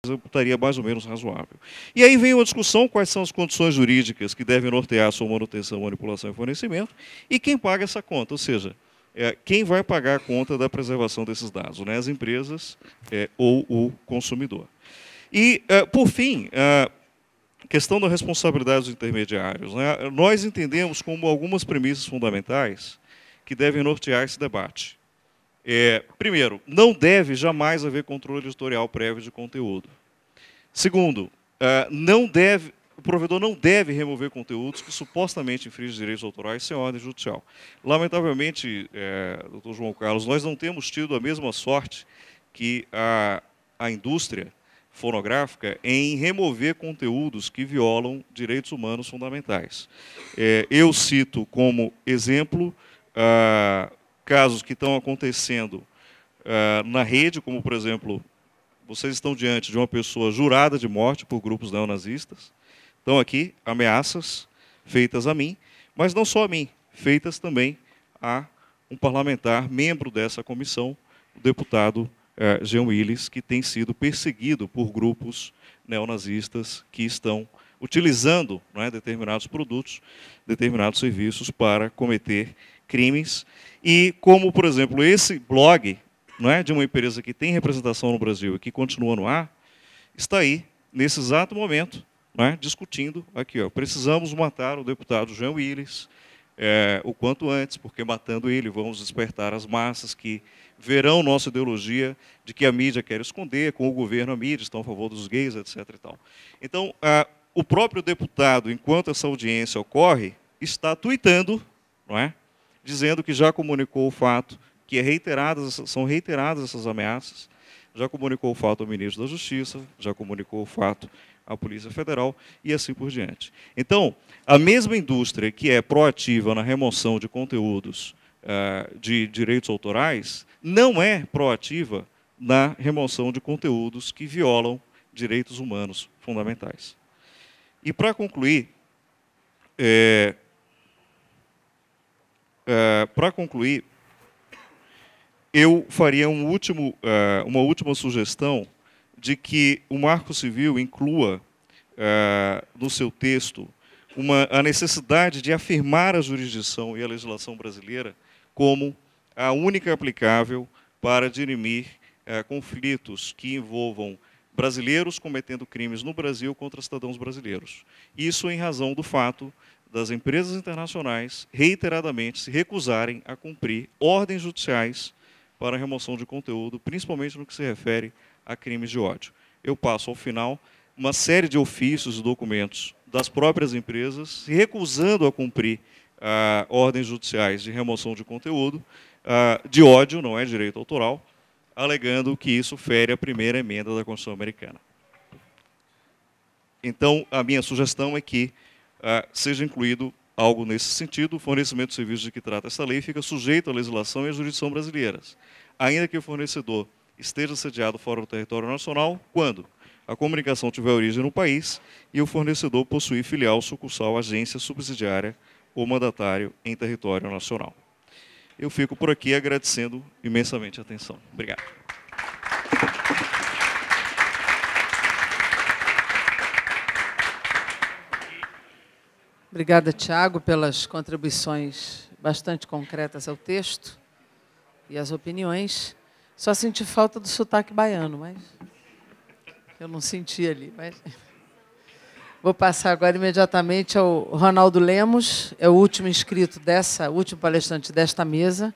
estaria mais ou menos razoável. E aí vem uma discussão quais são as condições jurídicas que devem nortear a sua manutenção, manipulação e fornecimento, e quem paga essa conta, ou seja, quem vai pagar a conta da preservação desses dados, né? As empresas ou o consumidor. E, por fim, a questão da responsabilidade dos intermediários, né? Nós entendemos como algumas premissas fundamentais que devem nortear esse debate. Primeiro, não deve jamais haver controle editorial prévio de conteúdo. Segundo, o provedor não deve remover conteúdos que supostamente infringem direitos autorais sem ordem judicial. Lamentavelmente, doutor João Carlos, nós não temos tido a mesma sorte que a indústria fonográfica em remover conteúdos que violam direitos humanos fundamentais. Eu cito como exemplo casos que estão acontecendo na rede, como, por exemplo, vocês estão diante de uma pessoa jurada de morte por grupos neonazistas. Estão aqui ameaças feitas a mim, mas não só a mim, feitas também a um parlamentar, membro dessa comissão, o deputado Jean Willis, que tem sido perseguido por grupos neonazistas que estão utilizando, determinados produtos, determinados serviços para cometer crimes. E como, por exemplo, esse blog de uma empresa que tem representação no Brasil e que continua no ar, está aí, nesse exato momento, discutindo aqui, precisamos matar o deputado Jean Willis o quanto antes, porque matando ele vamos despertar as massas que verão nossa ideologia de que a mídia quer esconder, com o governo a mídia estão a favor dos gays, etc. E tal. Então, o próprio deputado, enquanto essa audiência ocorre, está tuitando, dizendo que já comunicou o fato, que são reiteradas essas ameaças, já comunicou o fato ao ministro da Justiça, já comunicou o fato à Polícia Federal e assim por diante. Então, a mesma indústria que é proativa na remoção de conteúdos de direitos autorais, não é proativa na remoção de conteúdos que violam direitos humanos fundamentais. E, para concluir, eu faria uma última sugestão de que o Marco Civil inclua no seu texto a necessidade de afirmar a jurisdição e a legislação brasileira como a única aplicável para dirimir conflitos que envolvam brasileiros cometendo crimes no Brasil contra cidadãos brasileiros. Isso em razão do fato das empresas internacionais reiteradamente se recusarem a cumprir ordens judiciais para a remoção de conteúdo, principalmente no que se refere a crimes de ódio. Eu passo ao final uma série de ofícios e documentos das próprias empresas se recusando a cumprir ordens judiciais de remoção de conteúdo de ódio, não é direito autoral, alegando que isso fere a primeira emenda da Constituição Americana. Então, a minha sugestão é que seja incluído algo nesse sentido. O fornecimento de serviços de que trata essa lei fica sujeito à legislação e à jurisdição brasileiras, ainda que o fornecedor esteja sediado fora do território nacional, quando a comunicação tiver origem no país e o fornecedor possuir filial, sucursal, agência subsidiária ou mandatário em território nacional. Eu fico por aqui agradecendo imensamente a atenção. Obrigado. Obrigada, Tiago, pelas contribuições bastante concretas ao texto e às opiniões. Só senti falta do sotaque baiano, mas eu não senti ali. Mas... Vou passar agora imediatamente ao Ronaldo Lemos, é o último inscrito último palestrante desta mesa.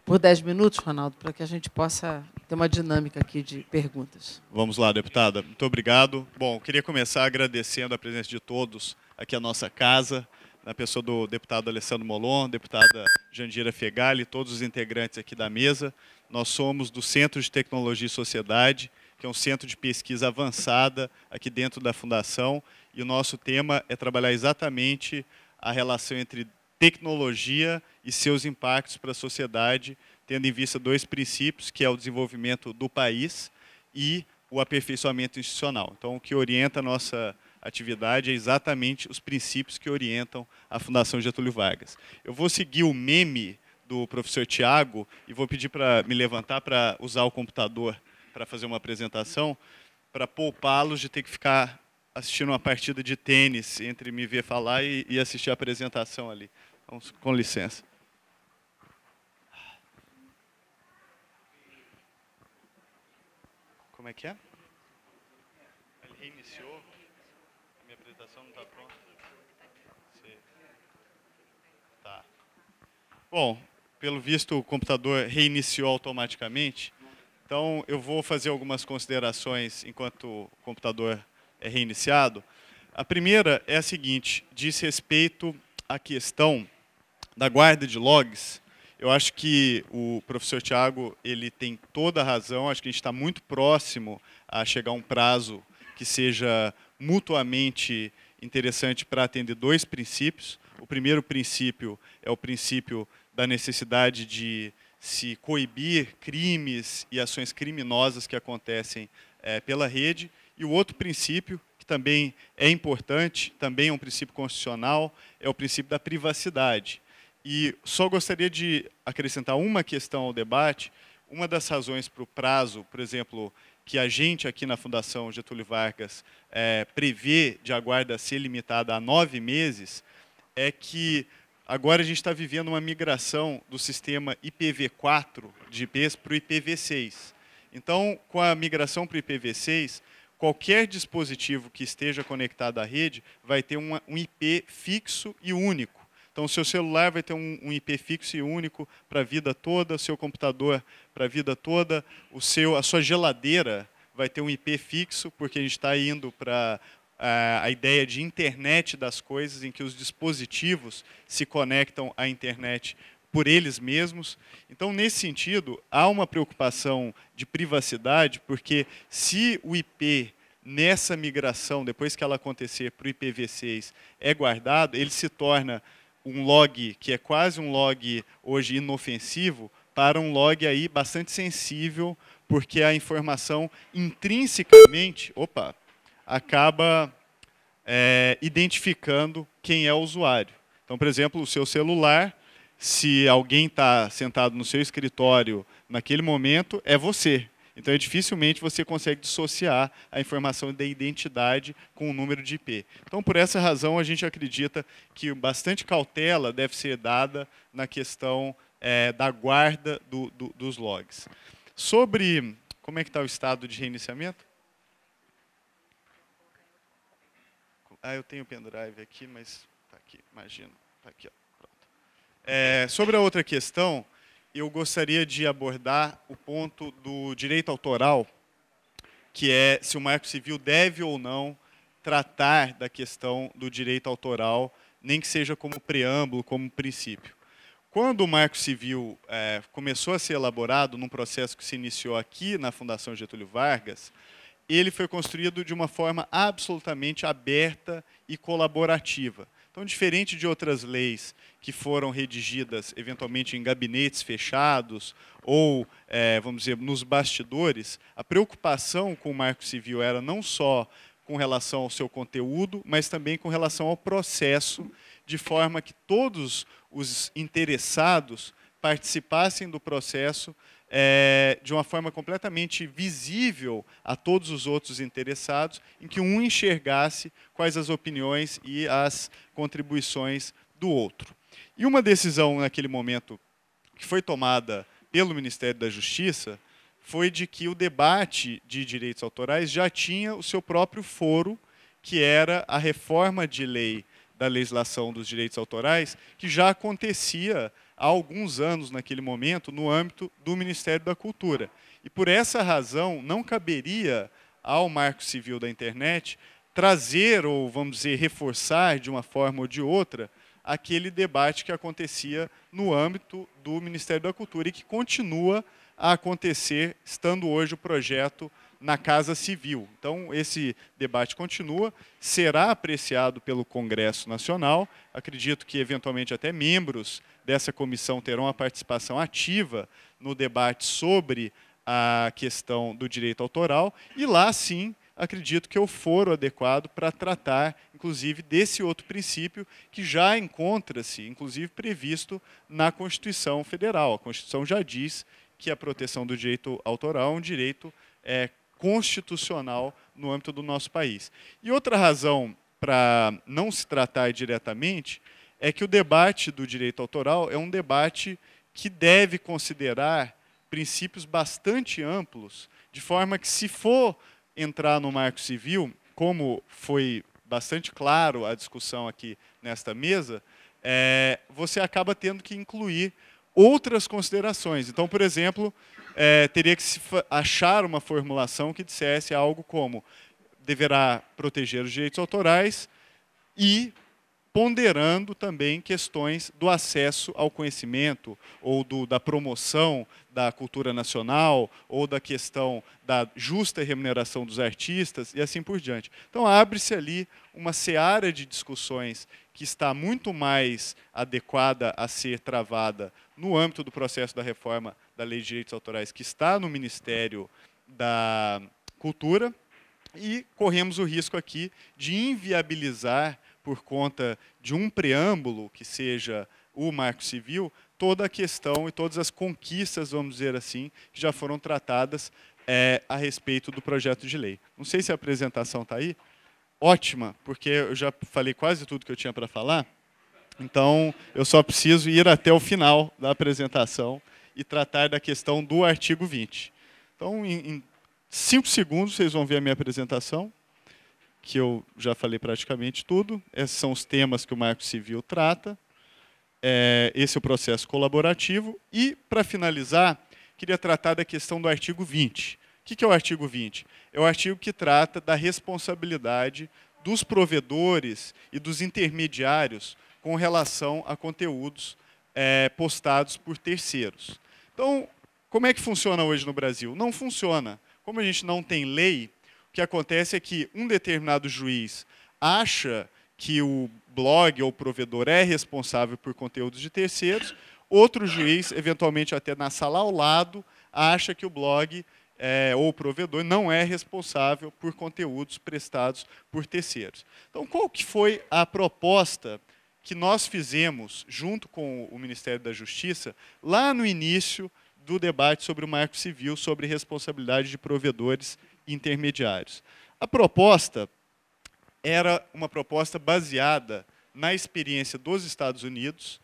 Por 10 minutos, Ronaldo, para que a gente possa ter uma dinâmica aqui de perguntas. Vamos lá, deputada. Muito obrigado. Bom, eu queria começar agradecendo a presença de todos aqui à nossa casa, na pessoa do deputado Alessandro Molon, deputada Jandira Fegali, todos os integrantes aqui da mesa. Nós somos do Centro de Tecnologia e Sociedade, que é um centro de pesquisa avançada aqui dentro da Fundação, e o nosso tema é trabalhar exatamente a relação entre tecnologia e seus impactos para a sociedade, tendo em vista dois princípios, que é o desenvolvimento do país e o aperfeiçoamento institucional. Então, o que orienta a nossa atividade é exatamente os princípios que orientam a Fundação Getúlio Vargas. Eu vou seguir o meme do professor Tiago e vou pedir para me levantar para usar o computador para fazer uma apresentação. para poupá-los de ter que ficar assistindo uma partida de tênis entre me ver falar e assistir a apresentação ali. Então, com licença. Como é que é? Ele reiniciou. A minha apresentação não está pronta. Tá. Bom, pelo visto o computador reiniciou automaticamente. Então eu vou fazer algumas considerações enquanto o computador é reiniciado. A primeira é a seguinte, diz respeito à questão da guarda de logs. Eu acho que o professor Tiago ele tem toda a razão, acho que a gente está muito próximo a chegar a um prazo que seja mutuamente interessante para atender dois princípios. O primeiro princípio é o princípio da necessidade de se coibir crimes e ações criminosas que acontecem pela rede. E o outro princípio, que também é importante, também é um princípio constitucional, é o princípio da privacidade. E só gostaria de acrescentar uma questão ao debate. Uma das razões para o prazo, por exemplo, que a gente aqui na Fundação Getúlio Vargas prevê de a guarda ser limitada a 9 meses, é que agora a gente está vivendo uma migração do sistema IPv4 de IPs para o IPv6. Então, com a migração para o IPv6, qualquer dispositivo que esteja conectado à rede vai ter um IP fixo e único. Então, o seu celular vai ter um IP fixo e único para a vida toda, o seu computador para a vida toda, a sua geladeira vai ter um IP fixo, porque a gente está indo para a ideia de internet das coisas, em que os dispositivos se conectam à internet por eles mesmos. Então, nesse sentido, há uma preocupação de privacidade, porque se o IP, nessa migração, depois que ela acontecer para o IPv6, é guardado, ele se torna um log que é quase um log hoje inofensivo, para um log aí bastante sensível, porque a informação intrinsecamente acaba identificando quem é o usuário. Então, por exemplo, o seu celular, se alguém está sentado no seu escritório naquele momento, é você. Então, dificilmente você consegue dissociar a informação da identidade com o número de IP. Então, por essa razão, a gente acredita que bastante cautela deve ser dada na questão da guarda dos logs. Sobre como é que está o estado de reiniciamento? Eu tenho o pendrive aqui, mas está aqui, imagino. Está aqui, ó, pronto. Sobre a outra questão, eu gostaria de abordar o ponto do direito autoral, que é se o Marco Civil deve ou não tratar da questão do direito autoral, nem que seja como preâmbulo, como princípio. Quando o Marco Civil começou a ser elaborado, num processo que se iniciou aqui na Fundação Getúlio Vargas, ele foi construído de uma forma absolutamente aberta e colaborativa. Então, diferente de outras leis que foram redigidas, eventualmente, em gabinetes fechados ou, vamos dizer, nos bastidores, a preocupação com o Marco Civil era não só com relação ao seu conteúdo, mas também com relação ao processo, de forma que todos os interessados participassem do processo de uma forma completamente visível a todos os outros interessados, em que um enxergasse quais as opiniões e as contribuições do outro. E uma decisão, naquele momento, que foi tomada pelo Ministério da Justiça, foi de que o debate de direitos autorais já tinha o seu próprio foro, que era a reforma de lei da legislação dos direitos autorais, que já acontecia há alguns anos, naquele momento, no âmbito do Ministério da Cultura. E, por essa razão, não caberia ao Marco Civil da Internet trazer, ou, vamos dizer, reforçar, de uma forma ou de outra, aquele debate que acontecia no âmbito do Ministério da Cultura e que continua a acontecer, estando hoje o projeto na Casa Civil. Então, esse debate continua, será apreciado pelo Congresso Nacional, acredito que, eventualmente, até membros dessa comissão terão uma participação ativa no debate sobre a questão do direito autoral, e lá, sim, acredito que é o foro adequado para tratar, inclusive, desse outro princípio que já encontra-se, inclusive, previsto na Constituição Federal. A Constituição já diz que a proteção do direito autoral é um direito constitucional no âmbito do nosso país. E outra razão para não se tratar diretamente é que o debate do direito autoral é um debate que deve considerar princípios bastante amplos, de forma que, se for entrar no Marco Civil, como foi bastante claro a discussão aqui nesta mesa, você acaba tendo que incluir outras considerações. Então, por exemplo, teria que se achar uma formulação que dissesse algo como: deverá proteger os direitos autorais e ponderando também questões do acesso ao conhecimento, ou da promoção da cultura nacional, ou da questão da justa remuneração dos artistas, e assim por diante. Então, abre-se ali uma seara de discussões que está muito mais adequada a ser travada no âmbito do processo da reforma da Lei de Direitos Autorais, que está no Ministério da Cultura, e corremos o risco aqui de inviabilizar, por conta de um preâmbulo que seja o Marco Civil, toda a questão e todas as conquistas, vamos dizer assim, que já foram tratadas a respeito do projeto de lei. Não sei se a apresentação está aí. Ótima, porque eu já falei quase tudo que eu tinha para falar, então eu só preciso ir até o final da apresentação e tratar da questão do artigo 20. Então, em 5 segundos, vocês vão ver a minha apresentação, que eu já falei praticamente tudo. Esses são os temas que o Marco Civil trata. Esse é o processo colaborativo. E, para finalizar, queria tratar da questão do artigo 20. O que é o artigo 20? É o artigo que trata da responsabilidade dos provedores e dos intermediários com relação a conteúdos postados por terceiros. Então, como é que funciona hoje no Brasil? Não funciona. Como a gente não tem lei, o que acontece é que um determinado juiz acha que o blog ou o provedor é responsável por conteúdos de terceiros, outro juiz, eventualmente até na sala ao lado, acha que o blog ou o provedor não é responsável por conteúdos prestados por terceiros. Então, qual que foi a proposta que nós fizemos junto com o Ministério da Justiça lá no início do debate sobre o Marco Civil, sobre responsabilidade de provedores intermediários? A proposta era uma proposta baseada na experiência dos Estados Unidos,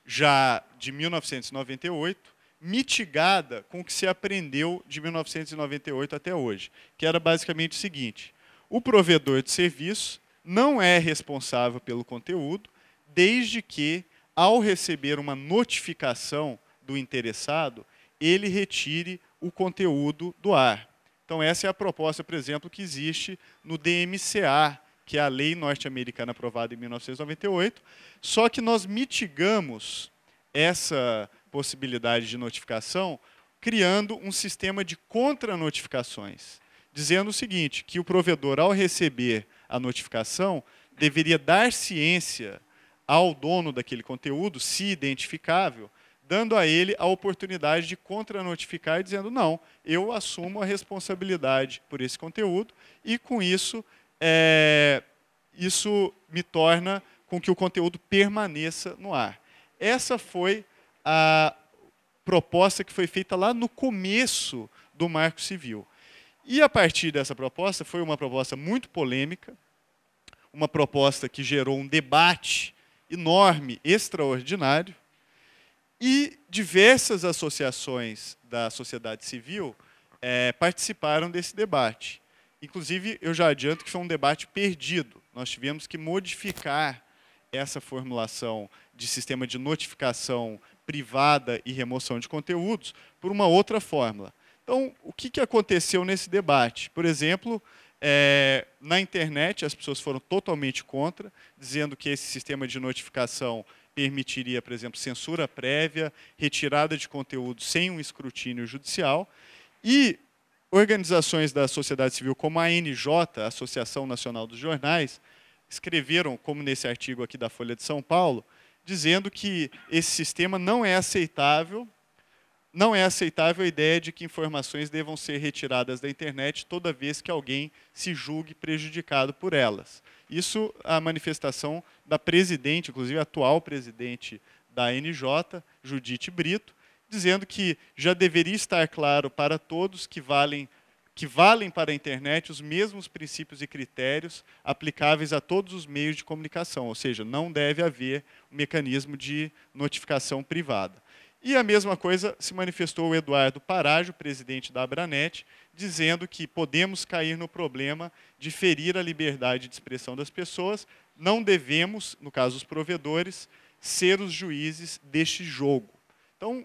já de 1998, mitigada com o que se aprendeu de 1998 até hoje, que era basicamente o seguinte: o provedor de serviço não é responsável pelo conteúdo, desde que, ao receber uma notificação do interessado, ele retire o conteúdo do ar. Então, essa é a proposta, por exemplo, que existe no DMCA, que é a lei norte-americana aprovada em 1998, só que nós mitigamos essa possibilidade de notificação criando um sistema de contranotificações, dizendo o seguinte, que o provedor, ao receber a notificação, deveria dar ciência ao dono daquele conteúdo, se identificável, dando a ele a oportunidade de contranotificar e dizendo: não, eu assumo a responsabilidade por esse conteúdo e, com isso, isso me torna com que o conteúdo permaneça no ar. Essa foi a proposta que foi feita lá no começo do Marco Civil. E, a partir dessa proposta, foi uma proposta muito polêmica, uma proposta que gerou um debate enorme, extraordinário, e diversas associações da sociedade civil participaram desse debate. Inclusive, eu já adianto que foi um debate perdido. Nós tivemos que modificar essa formulação de sistema de notificação privada e remoção de conteúdos por uma outra fórmula. Então, o que aconteceu nesse debate? Por exemplo, na internet, as pessoas foram totalmente contra, dizendo que esse sistema de notificação permitiria, por exemplo, censura prévia, retirada de conteúdo sem um escrutínio judicial, e organizações da sociedade civil, como a ANJ, a Associação Nacional dos Jornais, escreveram, como nesse artigo aqui da Folha de São Paulo, dizendo que esse sistema não é aceitável a ideia de que informações devam ser retiradas da internet toda vez que alguém se julgue prejudicado por elas. Isso a manifestação da presidente, inclusive a atual presidente da ANJ, Judite Brito, dizendo que já deveria estar claro para todos que valem que valem para a internet os mesmos princípios e critérios aplicáveis a todos os meios de comunicação, ou seja, não deve haver um mecanismo de notificação privada. E a mesma coisa se manifestou o Eduardo Parágio, presidente da Abranet, dizendo que podemos cair no problema de ferir a liberdade de expressão das pessoas, não devemos, no caso os provedores, ser os juízes deste jogo. Então,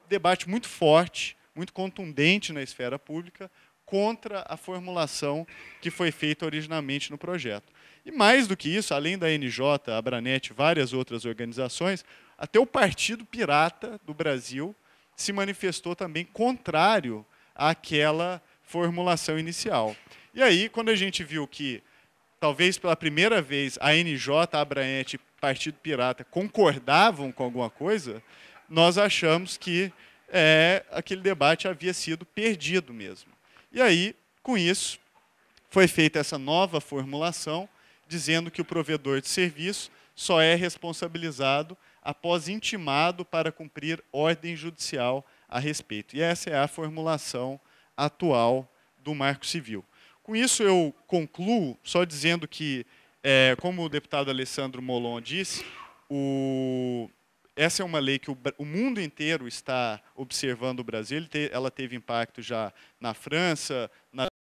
debate muito forte, muito contundente na esfera pública, contra a formulação que foi feita originalmente no projeto. E mais do que isso, além da NJ, a Abranet e várias outras organizações, até o Partido Pirata do Brasil se manifestou também contrário àquela formulação inicial. E aí, quando a gente viu que, talvez pela primeira vez, a NJ, a Abranet e o Partido Pirata concordavam com alguma coisa, nós achamos que aquele debate havia sido perdido mesmo. E aí, com isso, foi feita essa nova formulação, dizendo que o provedor de serviço só é responsabilizado após intimado para cumprir ordem judicial a respeito. E essa é a formulação atual do Marco Civil. Com isso, eu concluo só dizendo que, como o deputado Alessandro Molon disse, essa é uma lei que o mundo inteiro está observando o Brasil. Ela teve impacto já na França, na